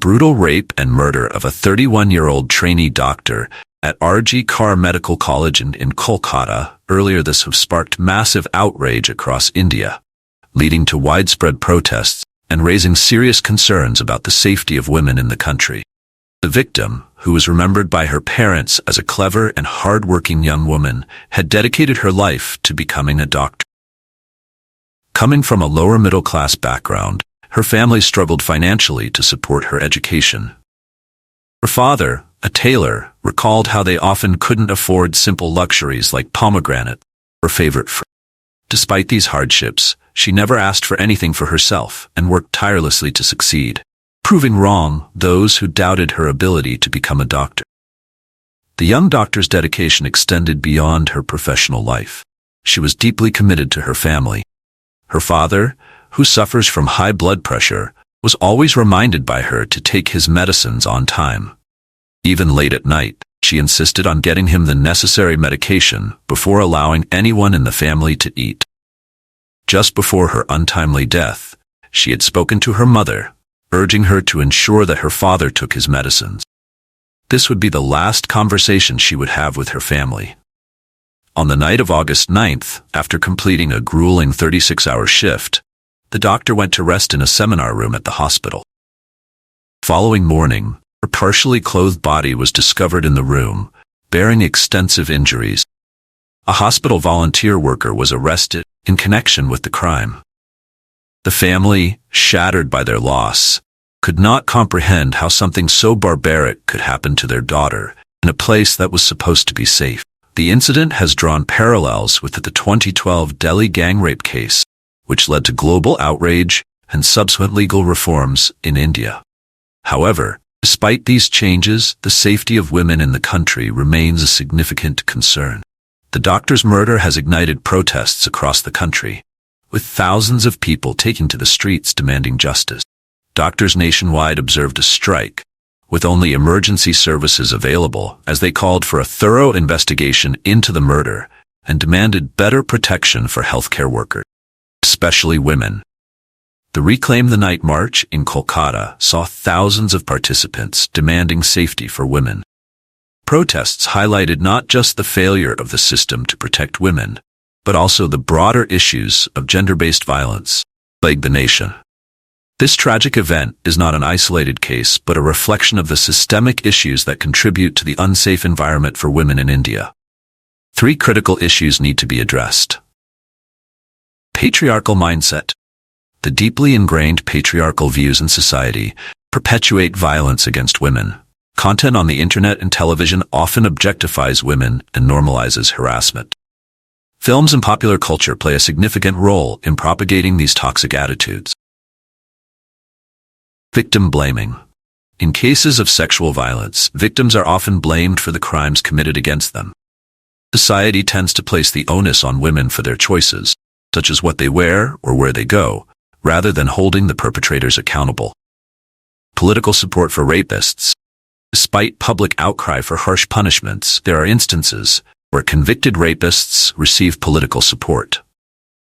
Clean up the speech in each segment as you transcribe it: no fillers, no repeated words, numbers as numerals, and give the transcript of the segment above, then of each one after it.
brutal rape and murder of a 31-year-old trainee doctor at RG Kar Medical College in Kolkata earlier this have sparked massive outrage across India, leading to widespread protests and raising serious concerns about the safety of women in the country. The victim, who was remembered by her parents as a clever and hard-working young woman, had dedicated her life to becoming a doctor. Coming from a lower middle-class background, her family struggled financially to support her education. Her father, a tailor, recalled how they often couldn't afford simple luxuries like pomegranate or favorite fruit. Despite these hardships, she never asked for anything for herself and worked tirelessly to succeed, proving wrong those who doubted her ability to become a doctor. The young doctor's dedication extended beyond her professional life. She was deeply committed to her family. Her father, who suffers from high blood pressure, was always reminded by her to take his medicines on time. Even late at night, she insisted on getting him the necessary medication before allowing anyone in the family to eat. Just before her untimely death, she had spoken to her mother, urging her to ensure that her father took his medicines. This would be the last conversation she would have with her family. On the night of August 9th, after completing a grueling 36-hour shift, the doctor went to rest in a seminar room at the hospital. Following morning, her partially clothed body was discovered in the room, bearing extensive injuries. A hospital volunteer worker was arrested in connection with the crime. The family, shattered by their loss, could not comprehend how something so barbaric could happen to their daughter in a place that was supposed to be safe. The incident has drawn parallels with the 2012 Delhi gang rape case, which led to global outrage and subsequent legal reforms in India. However, despite these changes, the safety of women in the country remains a significant concern. The doctor's murder has ignited protests across the country, with thousands of people taking to the streets demanding justice. Doctors nationwide observed a strike, with only emergency services available, as they called for a thorough investigation into the murder and demanded better protection for healthcare workers, especially women. The Reclaim the Night March in Kolkata saw thousands of participants demanding safety for women. Protests highlighted not just the failure of the system to protect women, but also the broader issues of gender-based violence plaguing the nation. This tragic event is not an isolated case, but a reflection of the systemic issues that contribute to the unsafe environment for women in India. 3 critical issues need to be addressed. Patriarchal mindset. The deeply ingrained patriarchal views in society perpetuate violence against women. Content on the internet and television often objectifies women and normalizes harassment. Films and popular culture play a significant role in propagating these toxic attitudes. Victim blaming. In cases of sexual violence, victims are often blamed for the crimes committed against them. Society tends to place the onus on women for their choices, such as what they wear or where they go, rather than holding the perpetrators accountable. Political support for rapists. Despite public outcry for harsh punishments, there are instances where convicted rapists receive political support.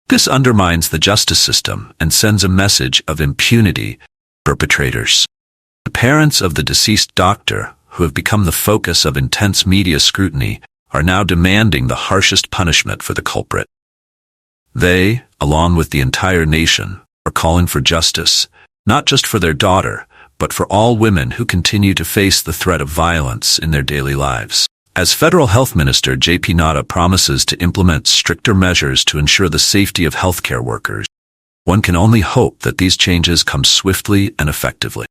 This undermines the justice system and sends a message of impunity to perpetrators. The parents of the deceased doctor, who have become the focus of intense media scrutiny, are now demanding the harshest punishment for the culprit. They, along with the entire nation, are calling for justice, not just for their daughter, but for all women who continue to face the threat of violence in their daily lives. As Federal Health Minister J.P. Nadda promises to implement stricter measures to ensure the safety of healthcare workers, one can only hope that these changes come swiftly and effectively.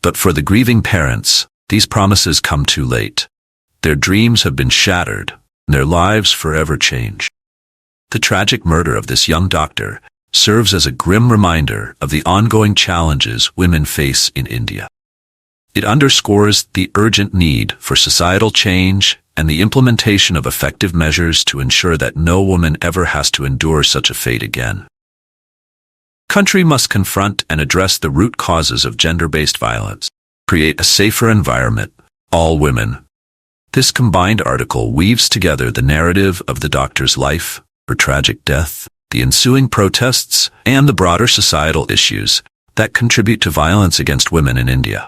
But for the grieving parents, these promises come too late. Their dreams have been shattered, and their lives forever changed. The tragic murder of this young doctor serves as a grim reminder of the ongoing challenges women face in India. It underscores the urgent need for societal change and the implementation of effective measures to ensure that no woman ever has to endure such a fate again. Country must confront and address the root causes of gender-based violence, create a safer environment, all women. This combined article weaves together the narrative of the doctor's life, her tragic death, the ensuing protests, and the broader societal issues that contribute to violence against women in India.